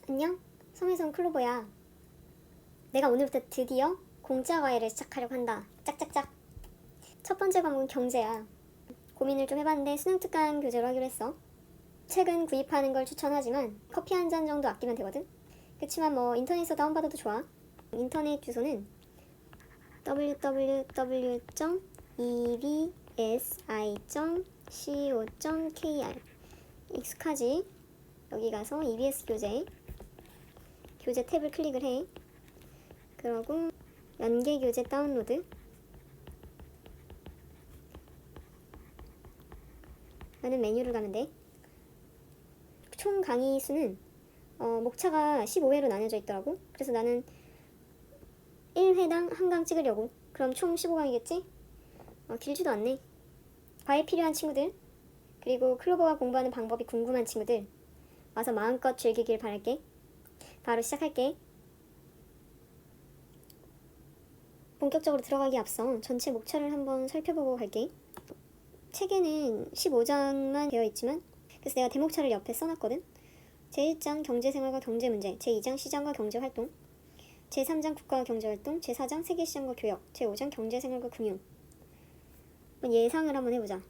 안녕? 섬에선 클로버야. 내가 오늘부터 드디어 공짜 과외를 시작하려고 한다. 짝짝짝. 첫 번째 과목은 경제야. 고민을 좀 해봤는데 수능 특강 교재로 하기로 했어. 책은 구입하는 걸 추천하지만 커피 한 잔 정도 아끼면 되거든? 그치만 뭐 인터넷에서 다운받아도 좋아. 인터넷 주소는 www.ebsi.co.kr. 익숙하지? 여기 가서 EBS 교재 탭을 클릭을 해. 그러고 연계 교재 다운로드 라는 메뉴를 가면 돼. 총 강의 수는 목차가 15회로 나뉘어져 있더라고. 그래서 나는 1회당 한 강 찍으려고. 그럼 총 15강이겠지? 길지도 않네. 과외 필요한 친구들, 그리고 클로버가 공부하는 방법이 궁금한 친구들 와서 마음껏 즐기길 바랄게. 바로 시작할게. 본격적으로 들어가기 앞서 전체 목차를 한번 살펴보고 갈게. 책에는 15장만 되어 있지만 그래서 내가 대목차를 옆에 써놨거든. 제1장 경제생활과 경제문제, 제2장 시장과 경제활동, 제3장 국가와 경제활동, 제4장 세계시장과 교역, 제5장 경제생활과 금융. 예상을 한번 해보자.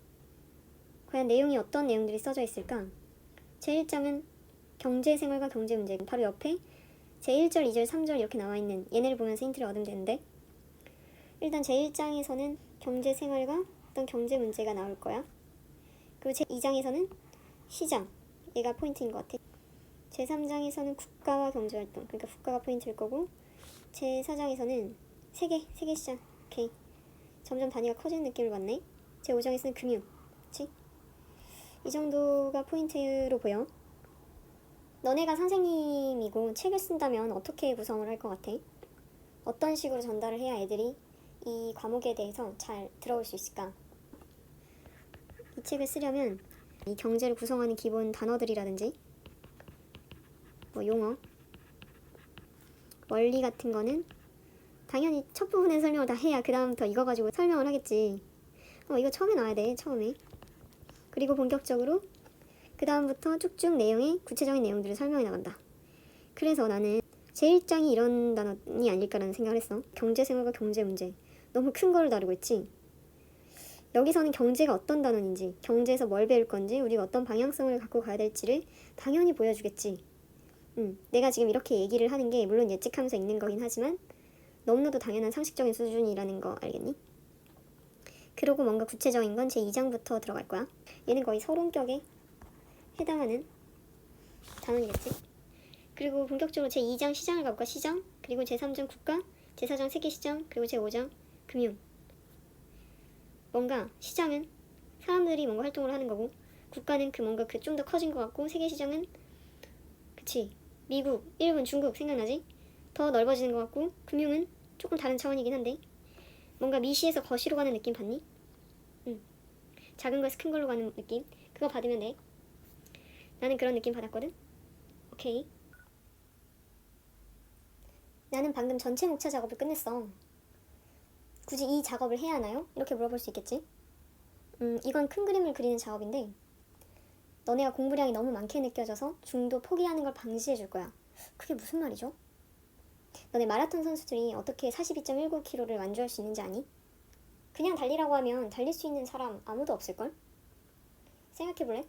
과연 내용이 어떤 내용들이 써져 있을까? 제1장은 경제생활과 경제문제, 바로 옆에 제1절, 2절, 3절 이렇게 나와있는 얘네를 보면서 힌트를 얻으면 되는데, 일단 제1장에서는 경제생활과 어떤 경제문제가 나올 거야. 그리고 제2장에서는 시장, 얘가 포인트인 것 같아. 제3장에서는 국가와 경제활동, 그러니까 국가가 포인트일 거고, 제4장에서는 세계시장. 오케이. 점점 단위가 커지는 느낌을 받네. 제5장에서는 금융. 그치? 이 정도가 포인트로 보여. 너네가 선생님이고 책을 쓴다면 어떻게 구성을 할 것 같아? 어떤 식으로 전달을 해야 애들이 이 과목에 대해서 잘 들어올 수 있을까? 이 책을 쓰려면 이 경제를 구성하는 기본 단어들이라든지 용어, 원리 같은 거는 당연히 첫 부분에 설명을 다 해야 그 다음부터 이거 가지고 설명을 하겠지. 이거 처음에 나와야 돼. 처음에. 그리고 본격적으로 그 다음부터 쭉쭉 내용의 구체적인 내용들을 설명해 나간다. 그래서 나는 제1장이 이런 단어이 아닐까라는 생각을 했어. 경제생활과 경제문제. 너무 큰 거를 다루고 있지. 여기서는 경제가 어떤 단원인지, 경제에서 뭘 배울 건지, 우리가 어떤 방향성을 갖고 가야 될지를 당연히 보여주겠지. 내가 지금 이렇게 얘기를 하는 게 물론 예측하면서 읽는 거긴 하지만 너무나도 당연한 상식적인 수준이라는 거 알겠니? 그리고 뭔가 구체적인 건 제2장부터 들어갈 거야. 얘는 거의 서론격에 해당하는 단원이겠지. 그리고 본격적으로 제2장 시장을 가볼까? 시장, 그리고 제3장 국가, 제4장 세계시장, 그리고 제5장 금융. 뭔가 시장은 사람들이 뭔가 활동을 하는 거고, 국가는 뭔가 좀 더 커진 것 같고, 세계시장은 그치, 미국, 일본, 중국 생각나지? 더 넓어지는 것 같고, 금융은 조금 다른 차원이긴 한데 뭔가 미시에서 거시로 가는 느낌 받니? 작은 거에서 큰 걸로 가는 느낌? 그거 받으면 돼. 나는 그런 느낌 받았거든? 오케이. 나는 방금 전체 목차 작업을 끝냈어. 굳이 이 작업을 해야 하나요? 이렇게 물어볼 수 있겠지? 이건 큰 그림을 그리는 작업인데 너네가 공부량이 너무 많게 느껴져서 중도 포기하는 걸 방지해 줄 거야. 그게 무슨 말이죠? 너네 마라톤 선수들이 어떻게 42.19km를 완주할 수 있는지 아니? 그냥 달리라고 하면 달릴 수 있는 사람 아무도 없을걸? 생각해볼래?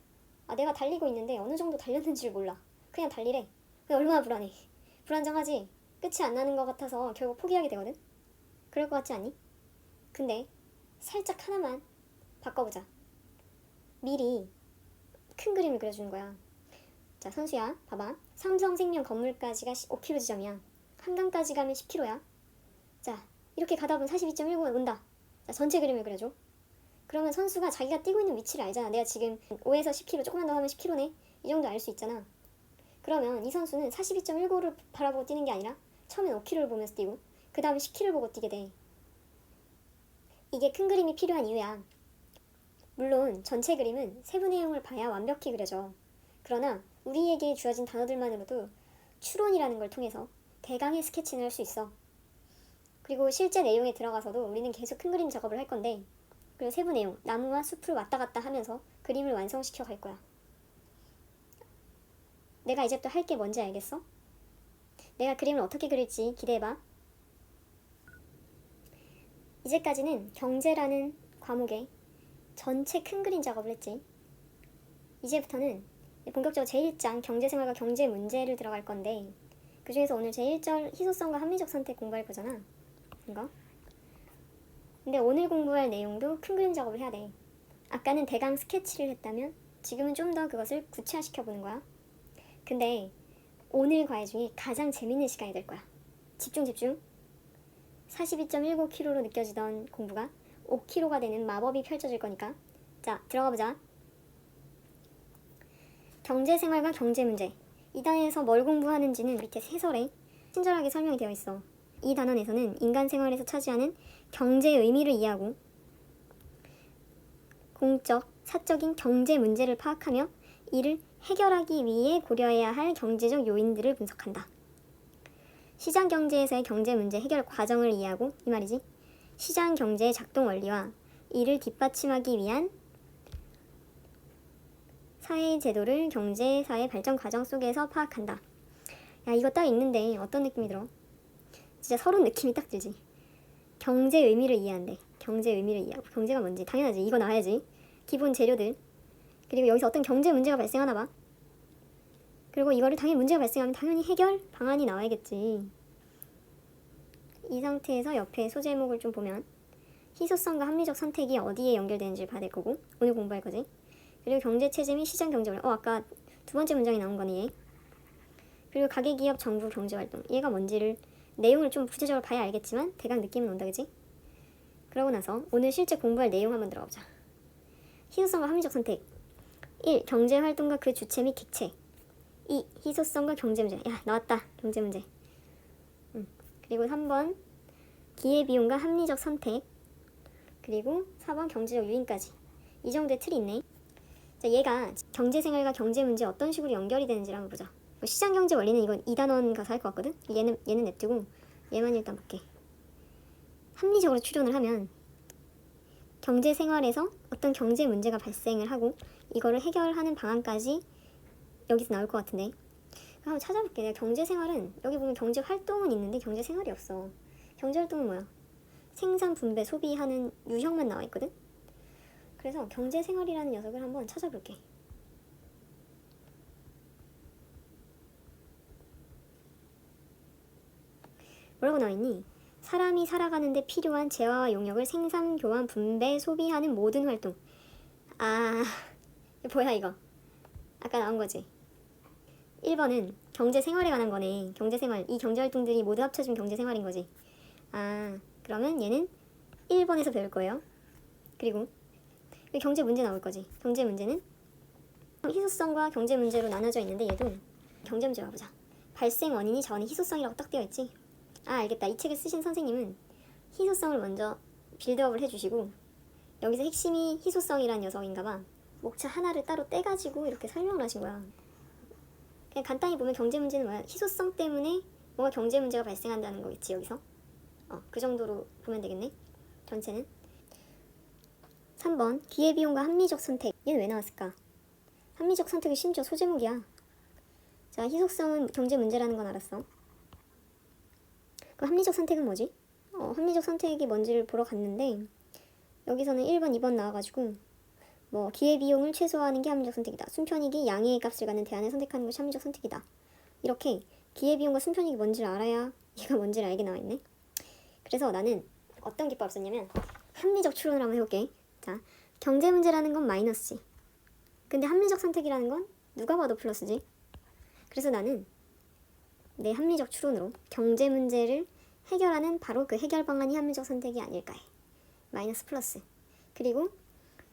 내가 달리고 있는데 어느 정도 달렸는지를 몰라. 그냥 달리래. 그게 얼마나 불안해. 불안정하지? 끝이 안 나는 것 같아서 결국 포기하게 되거든? 그럴 것 같지 않니? 근데 살짝 하나만 바꿔보자. 미리 큰 그림을 그려주는 거야. 자, 선수야, 봐봐. 삼성생명 건물까지가 5km 지점이야. 한강까지 가면 10km야. 자, 이렇게 가다 보면 42.19가 온다. 자, 전체 그림을 그려줘. 그러면 선수가 자기가 뛰고 있는 위치를 알잖아. 내가 지금 5에서 10km, 조금만 더 하면 10km네. 이 정도 알 수 있잖아. 그러면 이 선수는 42.19를 바라보고 뛰는 게 아니라 처음엔 5km를 보면서 뛰고 그 다음에 10km를 보고 뛰게 돼. 이게 큰 그림이 필요한 이유야. 물론 전체 그림은 세부 내용을 봐야 완벽히 그려져. 그러나 우리에게 주어진 단어들만으로도 추론이라는 걸 통해서 대강의 스케치는 할 수 있어. 그리고 실제 내용에 들어가서도 우리는 계속 큰 그림 작업을 할 건데, 그리고 세부 내용, 나무와 숲을 왔다 갔다 하면서 그림을 완성시켜 갈 거야. 내가 이제부터 할 게 뭔지 알겠어? 내가 그림을 어떻게 그릴지 기대해봐. 이제까지는 경제라는 과목에 전체 큰 그림 작업을 했지. 이제부터는 본격적으로 제1장 경제생활과 경제문제를 들어갈 건데, 그 중에서 오늘 제1절 희소성과 합리적 선택 공부할 거잖아. 이거. 근데 오늘 공부할 내용도 큰 그림 작업을 해야 돼. 아까는 대강 스케치를 했다면 지금은 좀 더 그것을 구체화시켜보는 거야. 근데 오늘 과외 중에 가장 재밌는 시간이 될 거야. 집중. 42.19kg로 느껴지던 공부가 5kg가 되는 마법이 펼쳐질 거니까. 자, 들어가 보자. 경제생활과 경제문제. 이 단원에서 뭘 공부하는지는 밑에 세설에 친절하게 설명이 되어 있어. 이 단원에서는 인간 생활에서 차지하는 경제의 의미를 이해하고 공적, 사적인 경제 문제를 파악하며 이를 해결하기 위해 고려해야 할 경제적 요인들을 분석한다. 시장 경제에서의 경제 문제 해결 과정을 이해하고, 이 말이지, 시장 경제의 작동 원리와 이를 뒷받침하기 위한 사회 제도를 경제 사회 발전 과정 속에서 파악한다. 야, 이거 딱 읽는데 어떤 느낌이 들어? 진짜 서론 느낌이 딱 들지. 경제 의미를 이해한대. 경제 의미를 이해하고, 경제가 뭔지 당연하지. 이거 나와야지. 기본 재료들. 그리고 여기서 어떤 경제 문제가 발생하나 봐. 그리고 이거를 당연히 문제가 발생하면 당연히 해결 방안이 나와야겠지. 이 상태에서 옆에 소제목을 좀 보면 희소성과 합리적 선택이 어디에 연결되는지를 봐야 될 거고, 오늘 공부할 거지. 그리고 경제체제 및 시장 경제활동. 아까 두 번째 문장이 나온 거네. 얘. 그리고 가계기업 정부 경제활동. 얘가 뭔지를 내용을 좀 구체적으로 봐야 알겠지만 대강 느낌은 온다, 그지? 그러고 나서 오늘 실제 공부할 내용 한번 들어가보자. 희소성과 합리적 선택. 1. 경제활동과 그 주체 및 객체. 2. 희소성과 경제문제. 야, 나왔다. 경제문제. 그리고 3번 기회비용과 합리적 선택. 그리고 4번 경제적 요인까지. 이 정도의 틀이 있네. 자, 얘가 경제생활과 경제문제 어떤 식으로 연결이 되는지를 한번 보자. 시장경제 원리는 이건 2단원 가서 할 것 같거든? 얘는 냅두고 얘만 일단 볼게. 합리적으로 추론을 하면 경제생활에서 어떤 경제 문제가 발생을 하고 이거를 해결하는 방안까지 여기서 나올 것 같은데, 한번 찾아볼게. 내가 경제생활은 여기 보면 경제활동은 있는데 경제생활이 없어. 경제활동은 뭐야? 생산, 분배, 소비하는 유형만 나와 있거든? 그래서 경제생활이라는 녀석을 한번 찾아볼게. 뭐라고 나와있니? 사람이 살아가는데 필요한 재화와 용역을 생산, 교환, 분배, 소비하는 모든 활동. 아, 뭐야 이거? 아까 나온 거지. 1번은 경제생활에 관한 거네. 경제생활. 이 경제활동들이 모두 합쳐진 경제생활인 거지. 아, 그러면 얘는 1번에서 배울 거예요. 그리고 경제 문제 나올 거지. 경제 문제는 희소성과 경제 문제로 나눠져 있는데 얘도 경제 문제 와보자. 발생 원인이 자원의 희소성이라고 딱 되어 있지. 아, 알겠다. 이 책을 쓰신 선생님은 희소성을 먼저 빌드업을 해주시고 여기서 핵심이 희소성이라는 녀석인가봐. 목차 하나를 따로 떼가지고 이렇게 설명을 하신 거야. 그냥 간단히 보면 경제 문제는 뭐야? 희소성 때문에 뭔가 경제 문제가 발생한다는 거겠지, 여기서. 그 정도로 보면 되겠네. 전체는. 3번 기회비용과 합리적 선택. 얘는 왜 나왔을까? 합리적 선택은 심지어 소제목이야. 자, 희소성은 경제 문제라는 건 알았어. 그럼 합리적 선택은 뭐지? 합리적 선택이 뭔지를 보러 갔는데 여기서는 1번, 2번 나와가지고 뭐 기회비용을 최소화하는 게 합리적 선택이다. 순편익이 양의 값을 갖는 대안을 선택하는 것이 합리적 선택이다. 이렇게 기회비용과 순편익이 뭔지를 알아야 얘가 뭔지를 알게 나와있네. 그래서 나는 어떤 기법을 썼냐면 합리적 추론을 한번 해볼게. 자, 경제 문제라는 건 마이너스지. 근데 합리적 선택이라는 건 누가 봐도 플러스지. 그래서 나는 내 합리적 추론으로 경제 문제를 해결하는 바로 그 해결 방안이 합리적 선택이 아닐까 해. 마이너스 플러스. 그리고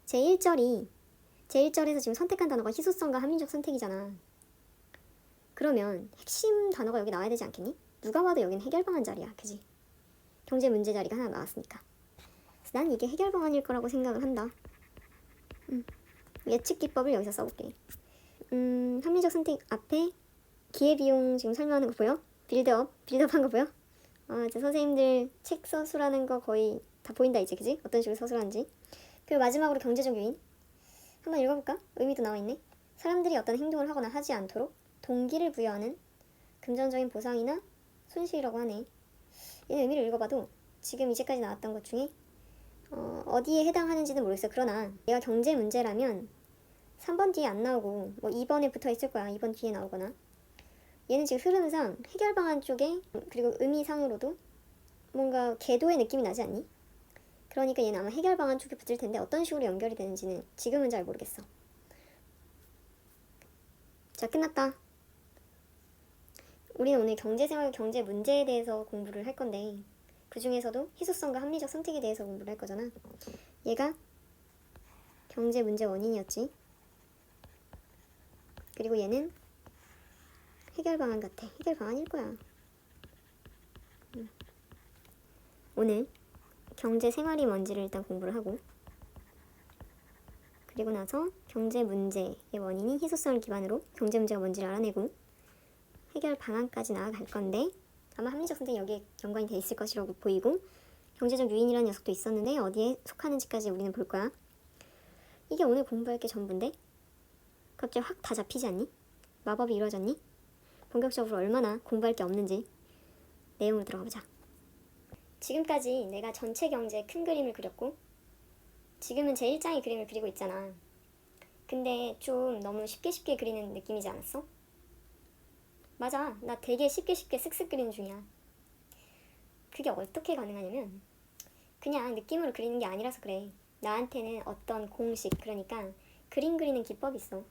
제1절에서 지금 선택한 단어가 희소성과 합리적 선택이잖아. 그러면 핵심 단어가 여기 나와야 되지 않겠니? 누가 봐도 여기는 해결 방안 자리야. 그지? 경제 문제 자리가 하나 나왔으니까. 그래서 난 이게 해결 방안일 거라고 생각을 한다. 예측 기법을 여기서 써볼게. 합리적 선택 앞에 기회비용 지금 설명하는 거 보여? 빌드업한 거 보여? 이제 선생님들 책 서술하는 거 거의 다 보인다 이제, 그지? 어떤 식으로 서술하는지. 그리고 마지막으로 경제적 요인 한번 읽어볼까? 의미도 나와있네. 사람들이 어떤 행동을 하거나 하지 않도록 동기를 부여하는 금전적인 보상이나 손실이라고 하네. 얘는 의미를 읽어봐도 지금 이제까지 나왔던 것 중에 어디에 해당하는지는 모르겠어. 그러나 얘가 경제 문제라면 3번 뒤에 안 나오고 뭐 2번에 붙어 있을 거야. 2번 뒤에 나오거나. 얘는 지금 흐름상 해결 방안 쪽에, 그리고 의미상으로도 뭔가 궤도의 느낌이 나지 않니? 그러니까 얘는 아마 해결 방안 쪽에 붙을 텐데 어떤 식으로 연결이 되는지는 지금은 잘 모르겠어. 자, 끝났다. 우리는 오늘 경제생활, 경제 문제에 대해서 공부를 할 건데 그 중에서도 희소성과 합리적 선택에 대해서 공부를 할 거잖아. 얘가 경제 문제 원인이었지. 그리고 얘는 해결 방안 같아. 해결 방안일 거야. 오늘 경제 생활이 뭔지를 일단 공부를 하고, 그리고 나서 경제 문제의 원인인 희소성을 기반으로 경제 문제가 뭔지를 알아내고 해결 방안까지 나아갈 건데, 아마 합리적 선택이 여기에 연관이 돼 있을 것이라고 보이고, 경제적 유인이라는 녀석도 있었는데 어디에 속하는지까지 우리는 볼 거야. 이게 오늘 공부할 게 전부인데 갑자기 확 다 잡히지 않니? 마법이 이루어졌니? 본격적으로 얼마나 공부할 게 없는지 내용으로 들어가보자. 지금까지 내가 전체 경제의 큰 그림을 그렸고 지금은 제1장의 그림을 그리고 있잖아. 근데 좀 너무 쉽게 그리는 느낌이지 않았어? 맞아, 나 되게 쉽게 쓱쓱 그리는 중이야. 그게 어떻게 가능하냐면 그냥 느낌으로 그리는 게 아니라서 그래. 나한테는 어떤 공식, 그러니까 그림 그리는 기법이 있어.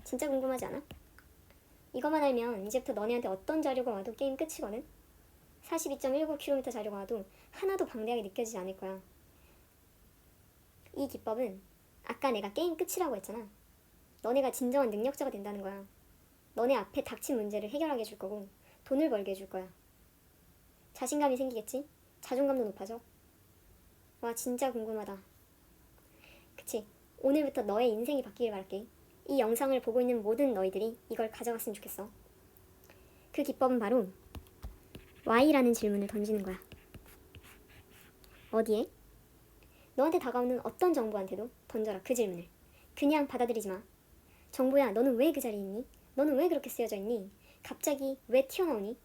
진짜 궁금하지 않아? 이것만 알면 이제부터 너네한테 어떤 자료가 와도 게임 끝이거든? 42.19km 자료가 와도 하나도 방대하게 느껴지지 않을 거야. 이 기법은 아까 내가 게임 끝이라고 했잖아. 너네가 진정한 능력자가 된다는 거야. 너네 앞에 닥친 문제를 해결하게 해줄 거고 돈을 벌게 해줄 거야. 자신감이 생기겠지? 자존감도 높아져. 와, 진짜 궁금하다. 그치? 오늘부터 너의 인생이 바뀌길 바랄게. 이 영상을 보고 있는 모든 너희들이 이걸 가져갔으면 좋겠어. 그 기법은 바로 Y라는 질문을 던지는 거야. 어디에? 너한테 다가오는 어떤 정보한테도 던져라, 그 질문을. 그냥 받아들이지 마. 정보야, 너는 왜 그 자리에 있니? 너는 왜 그렇게 쓰여져 있니? 갑자기 왜 튀어나오니?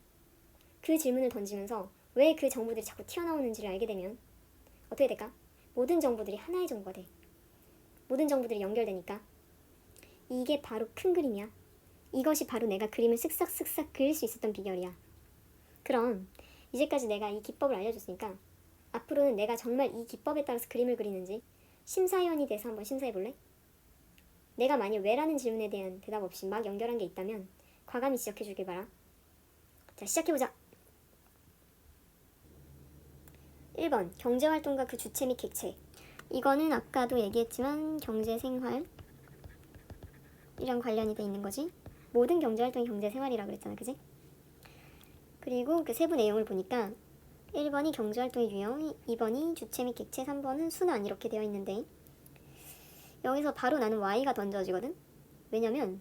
그 질문을 던지면서 왜 그 정보들이 자꾸 튀어나오는지를 알게 되면 어떻게 될까? 모든 정보들이 하나의 정보가 돼. 모든 정보들이 연결되니까. 이게 바로 큰 그림이야. 이것이 바로 내가 그림을 쓱싹 그릴 수 있었던 비결이야. 그럼 이제까지 내가 이 기법을 알려줬으니까 앞으로는 내가 정말 이 기법에 따라서 그림을 그리는지 심사위원이 돼서 한번 심사해볼래? 내가 만일 왜라는 질문에 대한 대답 없이 막 연결한 게 있다면 과감히 지적해주길 바라. 자, 시작해보자. 1번 경제활동과 그 주체 및 객체. 이거는 아까도 얘기했지만 경제생활 이랑 관련이 돼 있는 거지. 모든 경제활동이 경제생활이라 그랬잖아, 그지? 그리고 그 세부 내용을 보니까 1번이 경제활동의 유형, 2번이 주체 및 객체, 3번은 순환 이렇게 되어 있는데 여기서 바로 나는 Y가 던져지거든? 왜냐면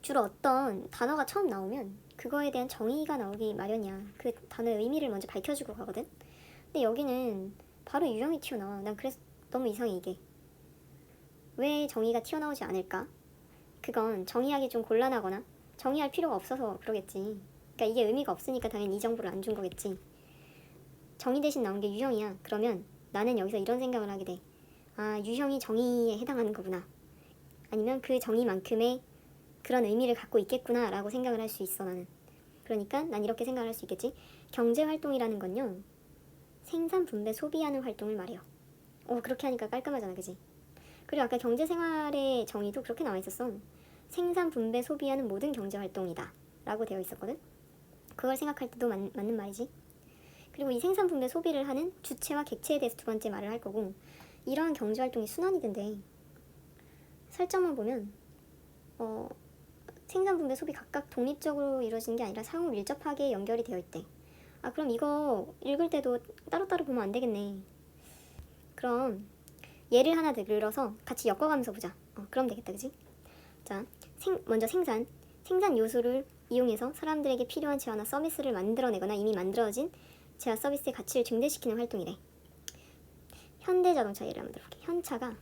주로 어떤 단어가 처음 나오면 그거에 대한 정의가 나오기 마련이야. 그 단어의 의미를 먼저 밝혀주고 가거든? 근데 여기는 바로 유형이 튀어나와. 난 그래서 너무 이상해, 이게. 왜 정의가 튀어나오지 않을까? 그건 정의하기 좀 곤란하거나 정의할 필요가 없어서 그러겠지. 그러니까 이게 의미가 없으니까 당연히 이 정보를 안 준 거겠지. 정의 대신 나온 게 유형이야. 그러면 나는 여기서 이런 생각을 하게 돼. 아, 유형이 정의에 해당하는 거구나. 아니면 그 정의만큼의 그런 의미를 갖고 있겠구나 라고 생각을 할 수 있어, 나는. 그러니까 난 이렇게 생각을 할 수 있겠지. 경제활동이라는 건요, 생산, 분배, 소비하는 활동을 말해요. 그렇게 하니까 깔끔하잖아, 그지? 그리고 아까 경제생활의 정의도 그렇게 나와 있었어. 생산, 분배, 소비하는 모든 경제활동이다 라고 되어 있었거든. 그걸 생각할 때도 맞는 말이지. 그리고 이 생산, 분배, 소비를 하는 주체와 객체에 대해서 두 번째 말을 할 거고, 이러한 경제활동이 순환이던데 설정만 보면 생산, 분배, 소비 각각 독립적으로 이루어지는 게 아니라 상호 밀접하게 연결이 되어 있대. 아, 그럼 이거 읽을 때도 따로따로 보면 안 되겠네. 그럼 예를 하나 들어서 같이 엮어가면서 보자. 그럼 되겠다, 그지? 자, 먼저 생산 요소를 이용해서 사람들에게 필요한 재화나 서비스를 만들어내거나 이미 만들어진 재화 서비스의 가치를 증대시키는 활동이래. 현대자동차 예를 한번 들어볼게. 현차가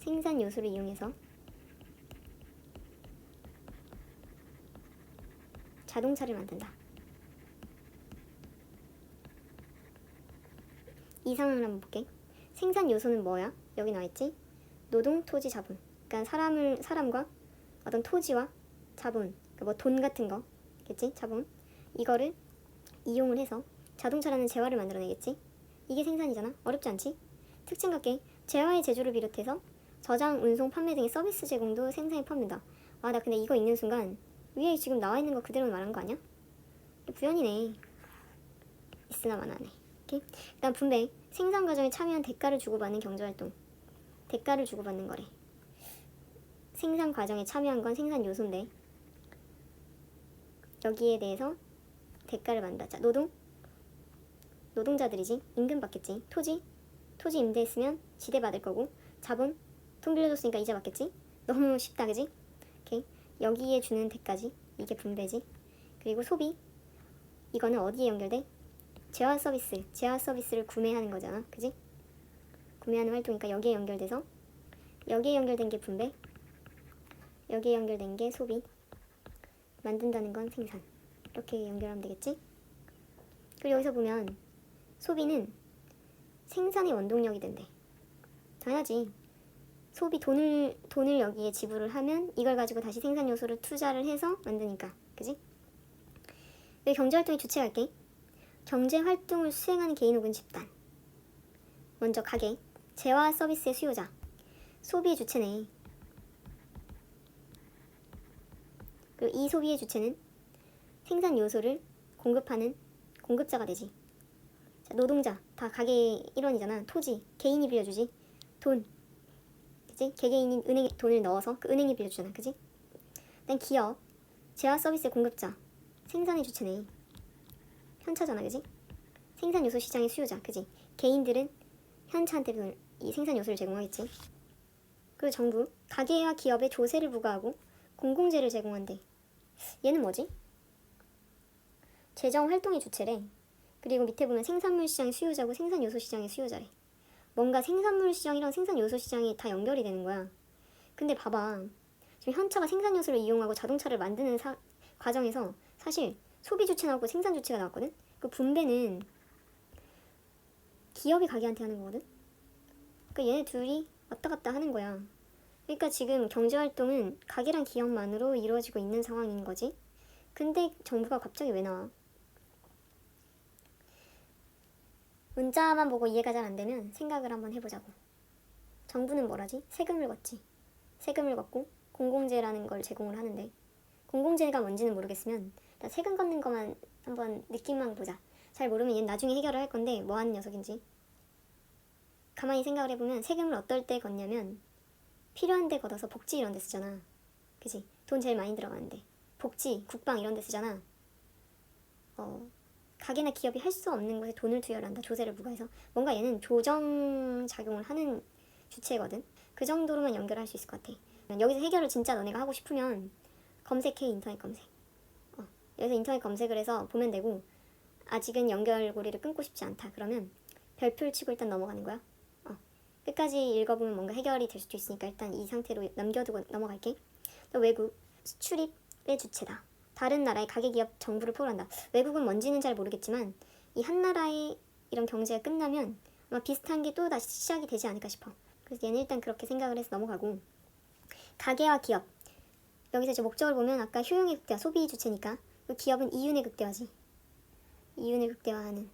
생산 요소를 이용해서 자동차를 만든다. 이 상황을 한번 볼게. 생산 요소는 뭐야? 여기 나와있지? 노동, 토지, 자본. 그러니까 사람과 어떤 토지와 자본, 그러니까 뭐 돈 같은 거, 겠지? 자본. 이거를 이용을 해서 자동차라는 재화를 만들어내겠지? 이게 생산이잖아? 어렵지 않지? 특징 같게 재화의 제조를 비롯해서 저장, 운송, 판매 등의 서비스 제공도 생산에 포함된다. 아, 나 근데 이거 읽는 순간 위에 지금 나와 있는 거 그대로 말한 거 아니야? 부연이네. 있으나 마나네. 오케이? 그다음 분배. 생산 과정에 참여한 대가를 주고받는 경제활동. 대가를 주고받는 거래. 생산 과정에 참여한 건 생산 요소인데 여기에 대해서 대가를 받는다. 자, 노동자들이지. 임금 받겠지. 토지 임대했으면 지대 받을 거고, 자본 돈 빌려줬으니까 이자 받겠지. 너무 쉽다, 그지? 오케이. 여기에 주는 대가지. 이게 분배지. 그리고 소비, 이거는 어디에 연결돼? 재화 서비스를 구매하는 거잖아, 그지? 구매하는 활동이니까 여기에 연결돼서, 여기에 연결된 게 분배, 여기에 연결된 게 소비, 만든다는 건 생산. 이렇게 연결하면 되겠지? 그리고 여기서 보면 소비는 생산의 원동력이 된대. 당연하지. 소비 돈을 여기에 지불을 하면 이걸 가지고 다시 생산 요소를 투자를 해서 만드니까, 그지? 여기 경제활동의 주체가 할게. 경제활동을 수행하는 개인 혹은 집단. 먼저 가게, 재화 서비스의 수요자. 소비의 주체네. 그리고 이 소비의 주체는 생산 요소를 공급하는 공급자가 되지. 자, 노동자, 다 가게 일원이잖아. 토지, 개인이 빌려주지. 돈, 그치? 개개인이 은행에 돈을 넣어서 그 은행이 빌려주잖아, 그치? 일단 기업, 재화 서비스의 공급자, 생산의 주체네. 현차잖아, 그치? 생산 요소 시장의 수요자, 그치? 개인들은 현차한테 이 생산 요소를 제공하겠지. 그리고 정부, 가게와 기업에 조세를 부과하고 공공재를 제공한대. 얘는 뭐지? 재정 활동의 주체래. 그리고 밑에 보면 생산물 시장의 수요자고 생산 요소 시장의 수요자래. 뭔가 생산물 시장이랑 생산 요소 시장이 다 연결이 되는 거야. 근데 봐봐. 지금 현차가 생산 요소를 이용하고 자동차를 만드는 과정에서 사실 소비 주체 나오고 생산 주체가 나왔거든? 그 분배는 기업이 가게한테 하는 거거든? 그러니까 얘네 둘이 왔다 갔다 하는 거야. 그러니까 지금 경제활동은 가게랑 기업만으로 이루어지고 있는 상황인 거지. 근데 정부가 갑자기 왜 나와? 문자만 보고 이해가 잘 안 되면 생각을 한번 해보자고. 정부는 뭐라지? 세금을 걷지. 세금을 걷고 공공재라는 걸 제공을 하는데, 공공재가 뭔지는 모르겠으면 일단 세금 걷는 것만 한번 느낌만 보자. 잘 모르면 얘는 나중에 해결을 할 건데 뭐 하는 녀석인지. 가만히 생각을 해보면 세금을 어떨 때 걷냐면 필요한 데 걷어서 복지 이런 데 쓰잖아. 그치? 돈 제일 많이 들어가는데 복지, 국방 이런 데 쓰잖아. 가게나 기업이 할 수 없는 곳에 돈을 투여를 한다. 조세를 부과해서. 뭔가 얘는 조정작용을 하는 주체거든. 그 정도로만 연결할 수 있을 것 같아. 여기서 해결을 진짜 너네가 하고 싶으면 검색해. 인터넷 검색. 여기서 인터넷 검색을 해서 보면 되고, 아직은 연결고리를 끊고 싶지 않다 그러면 별표를 치고 일단 넘어가는 거야. 끝까지 읽어보면 뭔가 해결이 될 수도 있으니까 일단 이 상태로 남겨두고 넘어갈게. 또 외국, 수출입의 주체다. 다른 나라의 가계기업 정부를 포괄한다. 외국은 뭔지는 잘 모르겠지만 이 한 나라의 이런 경제가 끝나면 아마 비슷한 게 또 다시 시작이 되지 않을까 싶어. 그래서 얘는 일단 그렇게 생각을 해서 넘어가고, 가계와 기업. 여기서 이제 목적을 보면 아까 효용의 극대화, 소비 주체니까 기업은 이윤의 극대화지. 이윤을 극대화하는,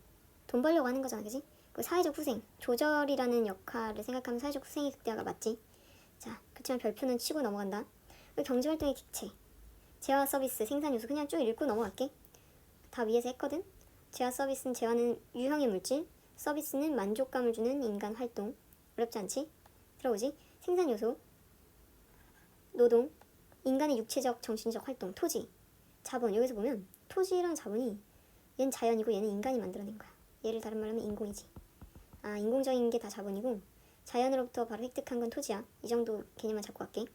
돈 벌려고 하는 거잖아, 그지? 그 사회적 후생, 조절이라는 역할을 생각하면 사회적 후생의 극대화가 맞지. 자, 그렇지만 별표는 치고 넘어간다. 경제활동의 기체, 재화 서비스, 생산 요소 그냥 쭉 읽고 넘어갈게. 다 위에서 했거든. 재화 서비스는, 재화는 유형의 물질, 서비스는 만족감을 주는 인간 활동. 어렵지 않지? 들어보지? 생산 요소, 노동, 인간의 육체적, 정신적 활동, 토지, 자본. 여기서 보면 토지랑 자본이 얘는 자연이고 얘는 인간이 만들어낸 거야. 얘를 다른 말로 하면 인공이지. 인공적인 게 다 자본이고 자연으로부터 바로 획득한 건 토지야. 이 정도 개념만 잡고 갈게.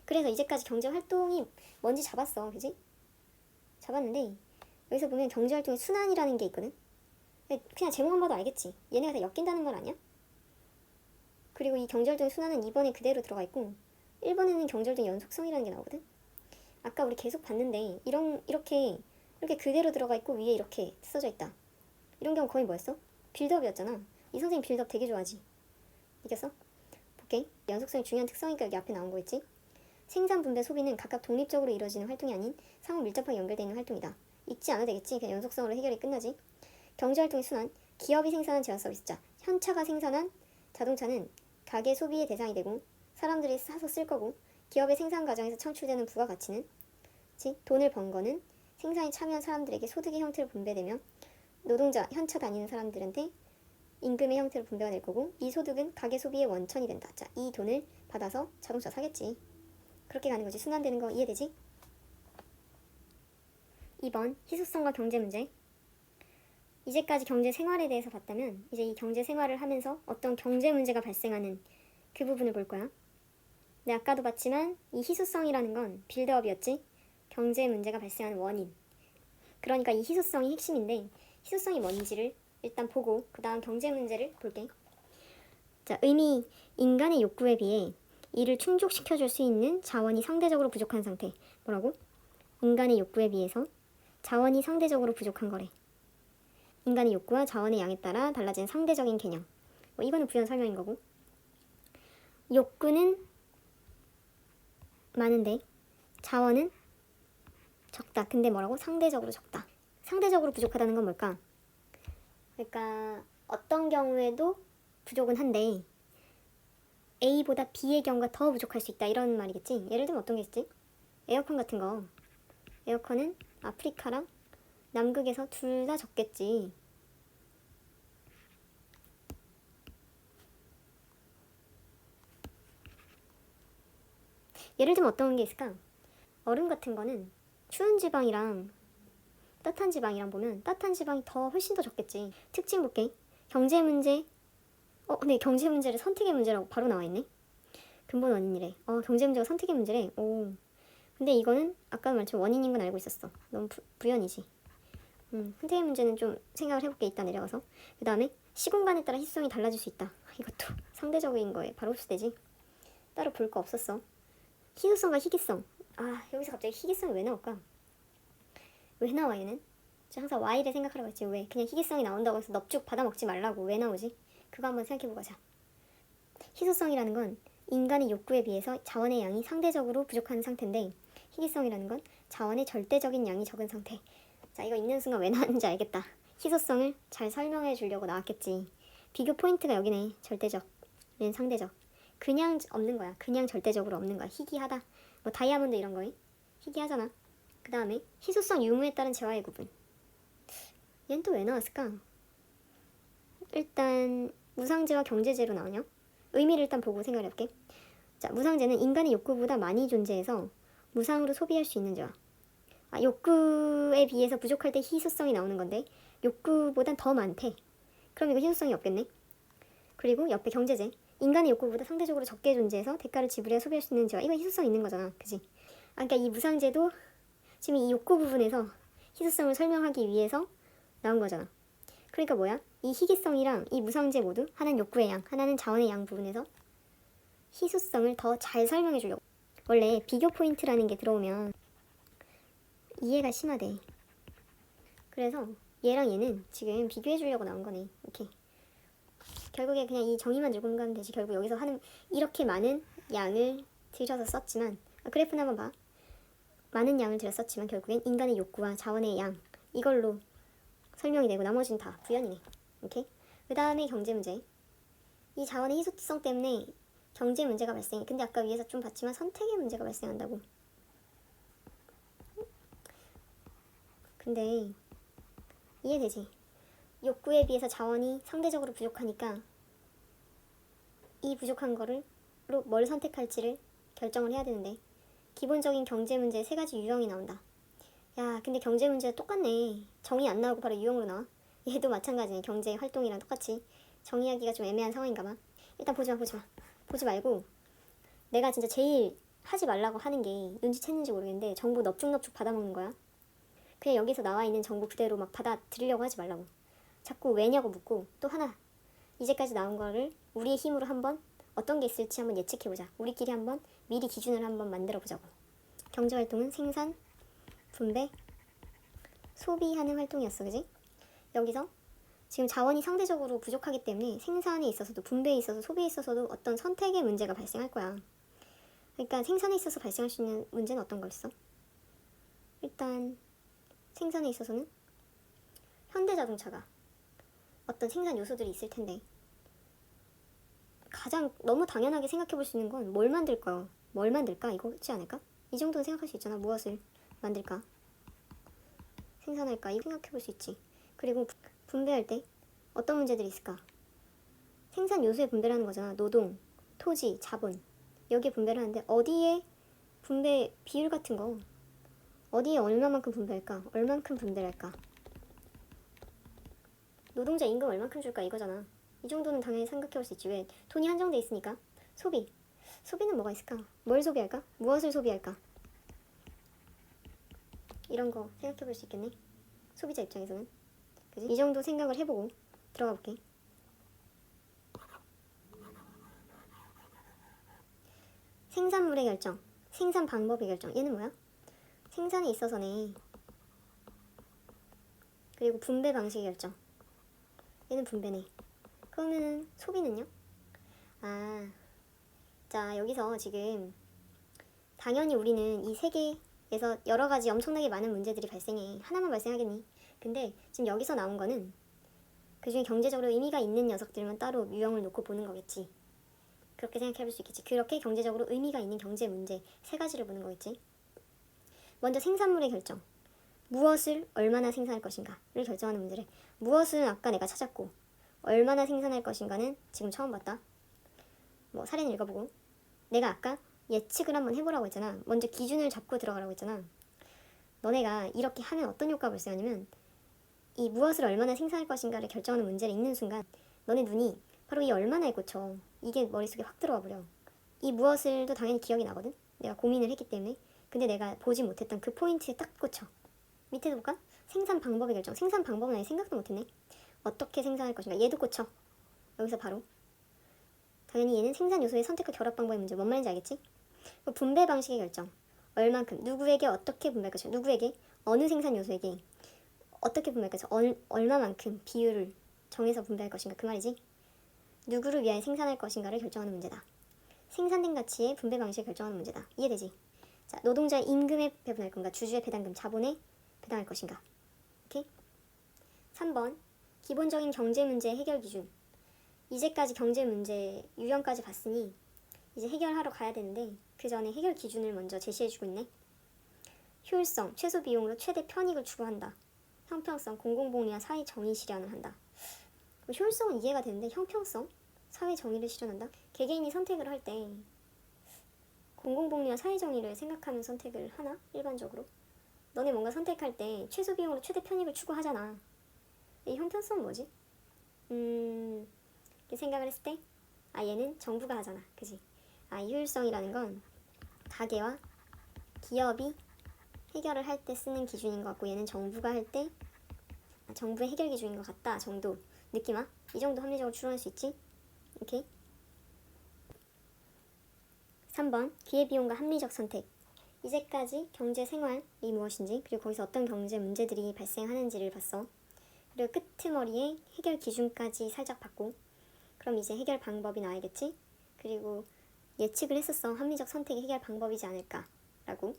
그래서 이제까지 경제활동이 뭔지 잡았어, 그지? 잡았는데 여기서 보면 경제활동의 순환이라는 게 있거든. 그냥 제목만 봐도 알겠지. 얘네가 다 엮인다는 건 아니야? 그리고 이 경절도의 순환은 2번에 그대로 들어가 있고 1번에는 경절도의 연속성이라는 게 나오거든. 아까 우리 계속 봤는데 이렇게 그대로 들어가 있고 위에 이렇게 써져 있다. 이런 경우 거의 뭐였어? 빌드업이었잖아. 이 선생님 빌드업 되게 좋아하지. 이겼어? 볼게. 연속성이 중요한 특성이니까 여기 앞에 나온 거 있지? 생산, 분배, 소비는 각각 독립적으로 이루어지는 활동이 아닌 상호 밀접하게 연결되어 있는 활동이다. 잊지 않아도 되겠지. 그냥 연속성으로 해결이 끝나지. 경제활동의 순환. 기업이 생산한 제한 서비스자. 현차가 생산한 자동차는 가계 소비의 대상이 되고 사람들이 사서 쓸 거고 기업의 생산 과정에서 창출되는 부가가치는 돈을 번 거는 생산에 참여한 사람들에게 소득의 형태로 분배되며 노동자, 현차 다니는 사람들한테 임금의 형태로 분배가 될 거고 이 소득은 가계 소비의 원천이 된다. 자, 이 돈을 받아서 자동차 사겠지. 그렇게 가는 거지. 순환되는 거 이해되지? 2번 희소성과 경제 문제. 이제까지 경제 생활에 대해서 봤다면 이제 이 경제 생활을 하면서 어떤 경제 문제가 발생하는 그 부분을 볼 거야. 근데 아까도 봤지만 이 희소성이라는 건 빌드업이었지. 경제 문제가 발생하는 원인. 그러니까 이 희소성이 핵심인데 희소성이 뭔지를 일단 보고 그 다음 경제 문제를 볼게. 자, 의미. 인간의 욕구에 비해 이를 충족시켜줄 수 있는 자원이 상대적으로 부족한 상태. 뭐라고? 인간의 욕구에 비해서 자원이 상대적으로 부족한 거래. 인간의 욕구와 자원의 양에 따라 달라진 상대적인 개념. 뭐 이거는 부연 설명인 거고. 욕구는 많은데 자원은 적다. 근데 뭐라고? 상대적으로 적다. 상대적으로 부족하다는 건 뭘까? 그러니까 어떤 경우에도 부족은 한데 A보다 B의 경우가 더 부족할 수 있다. 이런 말이겠지. 예를 들면 어떤 게 있지? 에어컨 같은 거. 에어컨은 아프리카랑 남극에서 둘 다 적겠지. 예를 들면 어떤 게 있을까? 얼음 같은 거는 추운 지방이랑 따뜻한 지방이랑 보면 따뜻한 지방이 훨씬 더 적겠지. 특징 볼게. 경제 문제. 근데 경제 문제를 선택의 문제라고 바로 나와 있네. 근본 원인이래. 경제 문제가 선택의 문제래. 오. 근데 이거는 아까 말처럼 원인인 건 알고 있었어. 너무 부연이지. 선택의 문제는 좀 생각을 해볼게. 이따 내려가서. 그 다음에 시공간에 따라 희소성이 달라질 수 있다. 이것도 상대적인 거에 바로 흡수되지. 따로 볼 거 없었어. 희소성과 희귀성. 여기서 갑자기 희귀성이 왜 나올까? 왜 나와 얘는? 항상 Y를 생각하라고 했지. 왜? 그냥 희귀성이 나온다고 해서 넙죽 받아먹지 말라고. 왜 나오지? 그거 한번 생각해보고 가자. 희소성이라는 건 인간의 욕구에 비해서 자원의 양이 상대적으로 부족한 상태인데 희귀성이라는 건 자원의 절대적인 양이 적은 상태. 자, 이거 읽는 순간 왜 나왔는지 알겠다. 희소성을 잘 설명해 주려고 나왔겠지. 비교 포인트가 여기네. 절대적, 얘는 상대적. 그냥 없는 거야. 그냥 절대적으로 없는 거야. 희귀하다. 뭐 다이아몬드 이런 거에 희귀하잖아. 그 다음에 희소성 유무에 따른 재화의 구분. 얘는 또 왜 나왔을까? 일단 무상재와 경제재로 나오냐? 의미를 일단 보고 생각해볼게. 자, 무상재는 인간의 욕구보다 많이 존재해서 무상으로 소비할 수 있는 재화. 욕구에 비해서 부족할 때 희소성이 나오는 건데 욕구보단 더 많대. 그럼 이거 희소성이 없겠네. 그리고 옆에 경제재. 인간의 욕구보다 상대적으로 적게 존재해서 대가를 지불해야 소비할 수 있는 재화. 이거 희소성 있는 거잖아. 그지? 그러니까 이 무상재도 지금 이 욕구 부분에서 희소성을 설명하기 위해서 나온 거잖아. 그러니까 뭐야? 이 희귀성이랑 이 무상재 모두 하나는 욕구의 양, 하나는 자원의 양 부분에서 희소성을 더 잘 설명해 주려고. 원래 비교 포인트라는 게 들어오면 이해가 심하대. 그래서 얘랑 얘는 지금 비교해 주려고 나온 거네. 이렇게. 결국에 그냥 이 정의만 들고 가면 되지. 결국 여기서 하는 이렇게 많은 양을 들여서 썼지만 그래프는 한번 봐. 많은 양을 들였었지만 결국엔 인간의 욕구와 자원의 양 이걸로 설명이 되고 나머지는 다 부연이네. 오케이? 그 다음에 경제 문제. 이 자원의 희소성 때문에 경제 문제가 발생해. 근데 아까 위에서 좀 봤지만 선택의 문제가 발생한다고. 근데 이해되지? 욕구에 비해서 자원이 상대적으로 부족하니까 이 부족한 거를 뭘 선택할지를 결정을 해야 되는데 기본적인 경제 문제 3가지 유형이 나온다. 야, 근데 경제 문제가 똑같네. 정의 안 나오고 바로 유형으로 나와. 얘도 마찬가지네. 경제 활동이랑 똑같이. 정의하기가 좀 애매한 상황인가 봐. 일단 보지 마. 보지 말고 내가 진짜 제일 하지 말라고 하는 게 눈치챘는지 모르겠는데 정보 넙죽넙죽 받아먹는 거야. 그냥 여기서 나와 있는 정보 그대로 막 받아들이려고 하지 말라고. 자꾸 왜냐고 묻고 또 하나. 이제까지 나온 거를 우리의 힘으로 한번 어떤 게 있을지 한번 예측해보자. 우리끼리 한번 미리 기준을 한번 만들어보자고. 경제활동은 생산, 분배, 소비하는 활동이었어. 그지? 여기서 지금 자원이 상대적으로 부족하기 때문에 생산에 있어서도 분배에 있어서 소비에 있어서도 어떤 선택의 문제가 발생할 거야. 그러니까 생산에 있어서 발생할 수 있는 문제는 어떤 거였어? 일단 생산에 있어서는 현대자동차가 어떤 생산 요소들이 있을 텐데 가장 너무 당연하게 생각해 볼 수 있는 건 뭘 만들까? 뭘 만들까? 이거지 않을까? 이 정도는 생각할 수 있잖아. 무엇을 만들까? 생산할까? 이거 생각해 볼 수 있지. 그리고 분배할 때 어떤 문제들이 있을까? 생산 요소에 분배를 하는 거잖아. 노동, 토지, 자본. 여기에 분배를 하는데 어디에 분배 비율 같은 거 어디에 얼마만큼 분배할까? 얼만큼 분배를 할까? 노동자 임금 얼만큼 줄까? 이거잖아. 이 정도는 당연히 생각해 볼 수 있지. 왜? 돈이 한정돼 있으니까. 소비는 뭐가 있을까? 뭘 소비할까? 무엇을 소비할까? 이런 거 생각해 볼 수 있겠네. 소비자 입장에서는. 그지? 이 정도 생각을 해보고 들어가 볼게. 생산물의 결정, 생산 방법의 결정. 얘는 뭐야? 생산에 있어서네. 그리고 분배 방식의 결정. 얘는 분배네. 그러면 소비는요? 자, 여기서 지금 당연히 우리는 이 세계에서 여러 가지 엄청나게 많은 문제들이 발생해. 하나만 발생하겠니? 근데 지금 여기서 나온 거는 그중에 경제적으로 의미가 있는 녀석들만 따로 유형을 놓고 보는 거겠지. 그렇게 생각해 볼 수 있겠지. 그렇게 경제적으로 의미가 있는 경제 문제 세 가지를 보는 거겠지. 먼저 생산물의 결정. 무엇을 얼마나 생산할 것인가를 결정하는 문제래. 무엇은 아까 내가 찾았고 얼마나 생산할 것인가는 지금 처음 봤다. 뭐 사례는 읽어보고. 내가 아까 예측을 한번 해보라고 했잖아. 먼저 기준을 잡고 들어가라고 했잖아. 너네가 이렇게 하면 어떤 효과가 발생하냐면 이 무엇을 얼마나 생산할 것인가를 결정하는 문제를 읽는 순간 너네 눈이 바로 이 얼마나에 꽂혀. 이게 머릿속에 확 들어와 버려. 이 무엇을도 당연히 기억이 나거든. 내가 고민을 했기 때문에. 근데 내가 보지 못했던 그 포인트에 딱 꽂혀. 밑에도 볼까? 생산 방법의 결정. 생산 방법은 아예 생각도 못했네. 어떻게 생산할 것인가. 얘도 꽂혀. 여기서 바로. 당연히 얘는 생산 요소의 선택과 결합 방법의 문제. 뭔 말인지 알겠지? 분배 방식의 결정. 얼만큼, 누구에게 어떻게 분배할 것인가. 누구에게, 어느 생산 요소에게 어떻게 분배할 것인가. 얼마만큼 비율을 정해서 분배할 것인가. 그 말이지. 누구를 위하여 생산할 것인가를 결정하는 문제다. 생산된 가치의 분배 방식을 결정하는 문제다. 이해되지? 자, 노동자의 임금에 배분할 건가. 주주의 배당금, 자본에 배당할 것인가. 오케이? 3번. 기본적인 경제 문제의 해결 기준. 이제까지 경제 문제 유형까지 봤으니 이제 해결하러 가야 되는데 그 전에 해결 기준을 먼저 제시해주고 있네. 효율성, 최소 비용으로 최대 편익을 추구한다. 형평성, 공공복리와 사회 정의 실현을 한다. 효율성은 이해가 되는데 형평성, 사회 정의를 실현한다? 개개인이 선택을 할 때 공공복리와 사회 정의를 생각하면 선택을 하나? 일반적으로? 너네 뭔가 선택할 때 최소 비용으로 최대 편익을 추구하잖아. 이 형평성은 뭐지? 이렇게 생각을 했을 때 얘는 정부가 하잖아. 그지? 이 효율성이라는 건 가게와 기업이 해결을 할 때 쓰는 기준인 것 같고 얘는 정부가 할 때 정부의 해결 기준인 것 같다 정도 느낌 와? 이 정도 합리적으로 추론할 수 있지? 오케이? 3번 기회비용과 합리적 선택. 이제까지 경제 생활이 무엇인지 그리고 거기서 어떤 경제 문제들이 발생하는지를 봤어. 그리고 끄트머리에 해결 기준까지 살짝 봤고 그럼 이제 해결 방법이 나와야겠지? 그리고 예측을 했었어. 합리적 선택이 해결 방법이지 않을까라고.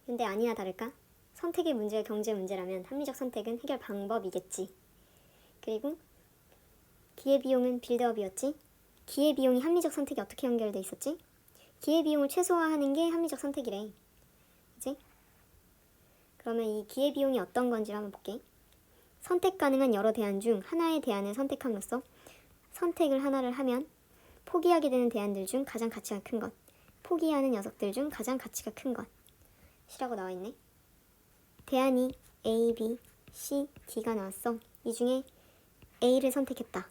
근데 아니나 다를까? 선택의 문제가 경제 문제라면 합리적 선택은 해결 방법이겠지. 그리고 기회비용은 빌드업이었지. 기회비용이 합리적 선택이 어떻게 연결돼 있었지? 기회비용을 최소화하는 게 합리적 선택이래. 그치? 그러면 이 기회비용이 어떤 건지를 한번 볼게. 선택 가능한 여러 대안 중 하나의 대안을 선택함으로써 선택을 하나를 하면 포기하게 되는 대안들 중 가장 가치가 큰 것, 포기하는 녀석들 중 가장 가치가 큰 것이라고 나와있네. 대안이 A, B, C, D가 나왔어. 이 중에 A를 선택했다.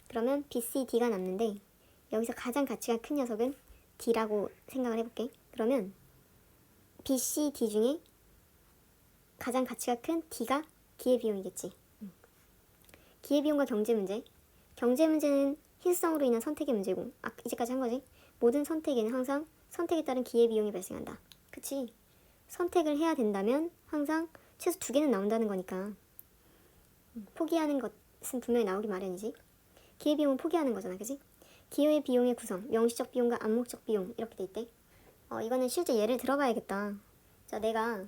그러면 B, C, D가 남는데 여기서 가장 가치가 큰 녀석은 D라고 생각을 해볼게. 그러면 B, C, D 중에 가장 가치가 큰 D가 기회비용이겠지. 기회비용과 경제 문제. 경제 문제는 희소성으로 인한 선택의 문제고, 이제까지 한 거지. 모든 선택에는 항상 선택에 따른 기회비용이 발생한다. 그치? 선택을 해야 된다면 항상 최소 2개는 나온다는 거니까 포기하는 것은 분명히 나오기 마련이지. 기회비용은 포기하는 거잖아, 그치? 기회의 비용의 구성, 명시적 비용과 암묵적 비용 이렇게 돼 있대. 이거는 실제 예를 들어봐야겠다. 자, 내가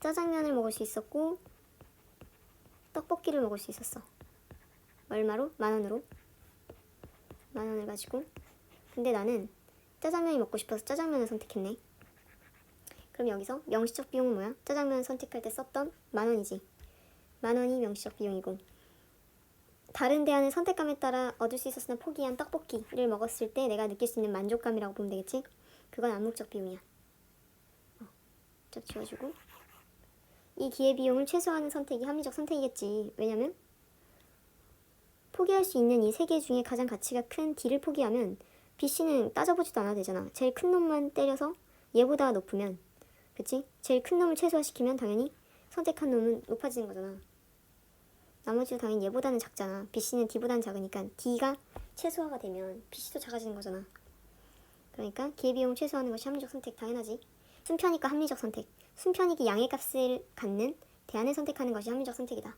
짜장면을 먹을 수 있었고 떡볶이를 먹을 수 있었어. 얼마로? 10,000원으로. 10,000원을 가지고. 근데 나는 짜장면이 먹고 싶어서 짜장면을 선택했네. 그럼 여기서 명시적 비용은 뭐야? 짜장면 선택할 때 썼던 10,000원이지. 10,000원이 명시적 비용이고, 다른 대안의 선택감에 따라 얻을 수 있었으나 포기한 떡볶이를 먹었을 때 내가 느낄 수 있는 만족감이라고 보면 되겠지? 그건 암묵적 비용이야. 쫙 지워주고, 이 기회비용을 최소화하는 선택이 합리적 선택이겠지. 왜냐면 포기할 수 있는 이 3개 중에 가장 가치가 큰 D를 포기하면 B씨는 따져보지도 않아도 되잖아. 제일 큰 놈만 때려서 얘보다 높으면, 그치? 제일 큰 놈을 최소화시키면 당연히 선택한 놈은 높아지는 거잖아. 나머지도 당연히 얘보다는 작잖아. B씨는 D보다는 작으니까 D가 최소화가 되면 B씨도 작아지는 거잖아. 그러니까 기회비용을 최소화하는 것이 합리적 선택, 당연하지. 순편익과 합리적 선택. 순편익이 양의 값을 갖는 대안을 선택하는 것이 합리적 선택이다.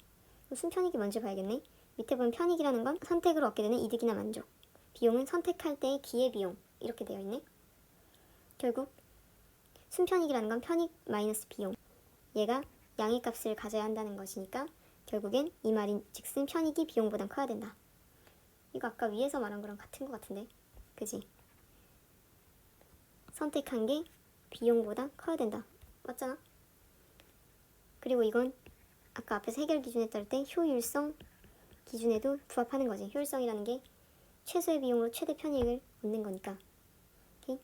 순편익이 뭔지 봐야겠네. 밑에 보면 편익이라는 건 선택으로 얻게 되는 이득이나 만족, 비용은 선택할 때의 기회비용 이렇게 되어 있네. 결국 순편익이라는 건 편익 마이너스 비용, 얘가 양의 값을 가져야 한다는 것이니까 결국엔 이 말인 즉슨 편익이 비용보단 커야 된다. 이거 아까 위에서 말한 거랑 같은 것 같은데, 그지? 선택한 게 비용보다 커야 된다. 맞잖아? 그리고 이건 아까 앞에서 해결 기준에 따를 때 효율성 기준에도 부합하는 거지. 효율성이라는 게 최소의 비용으로 최대 편익을 얻는 거니까. 오케이?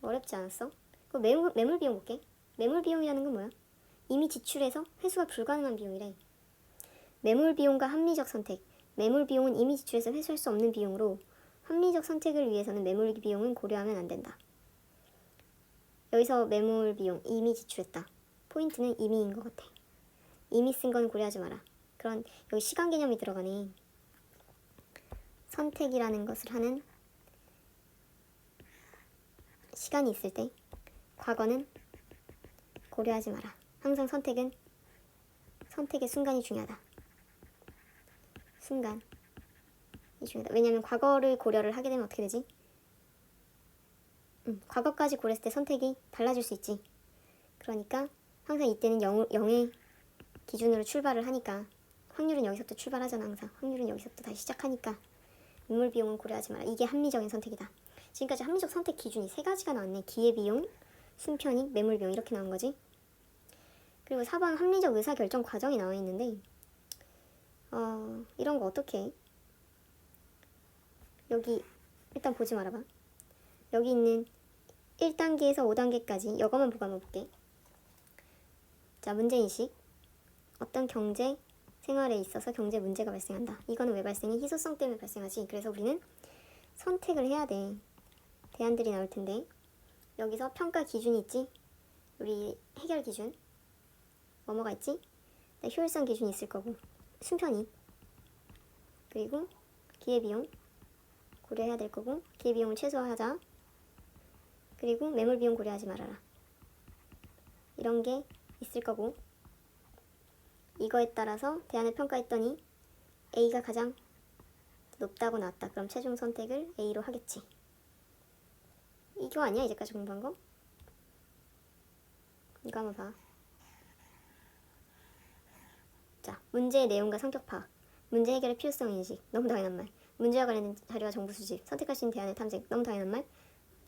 어렵지 않았어? 그럼 매물 비용 볼게. 매물 비용이라는 건 뭐야? 이미 지출해서 회수가 불가능한 비용이래. 매물 비용과 합리적 선택. 매물 비용은 이미 지출해서 회수할 수 없는 비용으로 합리적 선택을 위해서는 매물 비용은 고려하면 안 된다. 여기서 매물 비용 이미 지출했다. 포인트는 이미인 것 같아. 이미 쓴 건 고려하지 마라. 그런 여기 시간 개념이 들어가네. 선택이라는 것을 하는 시간이 있을 때 과거는 고려하지 마라. 항상 선택의 순간이 중요하다. 순간이 중요하다. 왜냐면 과거를 고려를 하게 되면 어떻게 되지? 과거까지 고려했을 때 선택이 달라질 수 있지. 그러니까 항상 이때는 0의 기준으로 출발을 하니까, 확률은 여기서부터 출발하잖아. 항상 확률은 여기서부터 다시 시작하니까 인물 비용은 고려하지 마라. 이게 합리적인 선택이다. 지금까지 합리적 선택 기준이 3가지가 나왔네. 기회비용, 순편익, 매물비용 이렇게 나온 거지. 그리고 4번 합리적 의사결정 과정이 나와 있는데 이런 거 어떻게 해? 여기 일단 보지 말아봐. 여기 있는 1단계에서 5단계까지 이거만 보고 한번 볼게. 자, 문제인식. 어떤 경제 생활에 있어서 경제 문제가 발생한다. 이거는 왜 발생해? 희소성 때문에 발생하지. 그래서 우리는 선택을 해야 돼. 대안들이 나올 텐데 여기서 평가 기준이 있지. 우리 해결 기준 뭐가 있지? 효율성 기준이 있을 거고, 순편익, 그리고 기회비용 고려해야 될 거고, 기회비용을 최소화하자. 그리고 매물비용 고려하지 말아라. 이런 게 있을 거고, 이거에 따라서 대안을 평가했더니 A가 가장 높다고 나왔다. 그럼 최종 선택을 A로 하겠지. 이거 아니야? 이제까지 공부한 거? 이거 한번 봐. 자, 문제의 내용과 성격 파악, 문제 해결의 필요성 인식, 너무 당연한 말, 문제와 관련된 자료와 정보 수집, 선택할 수 있는 대안의 탐색, 너무 당연한 말.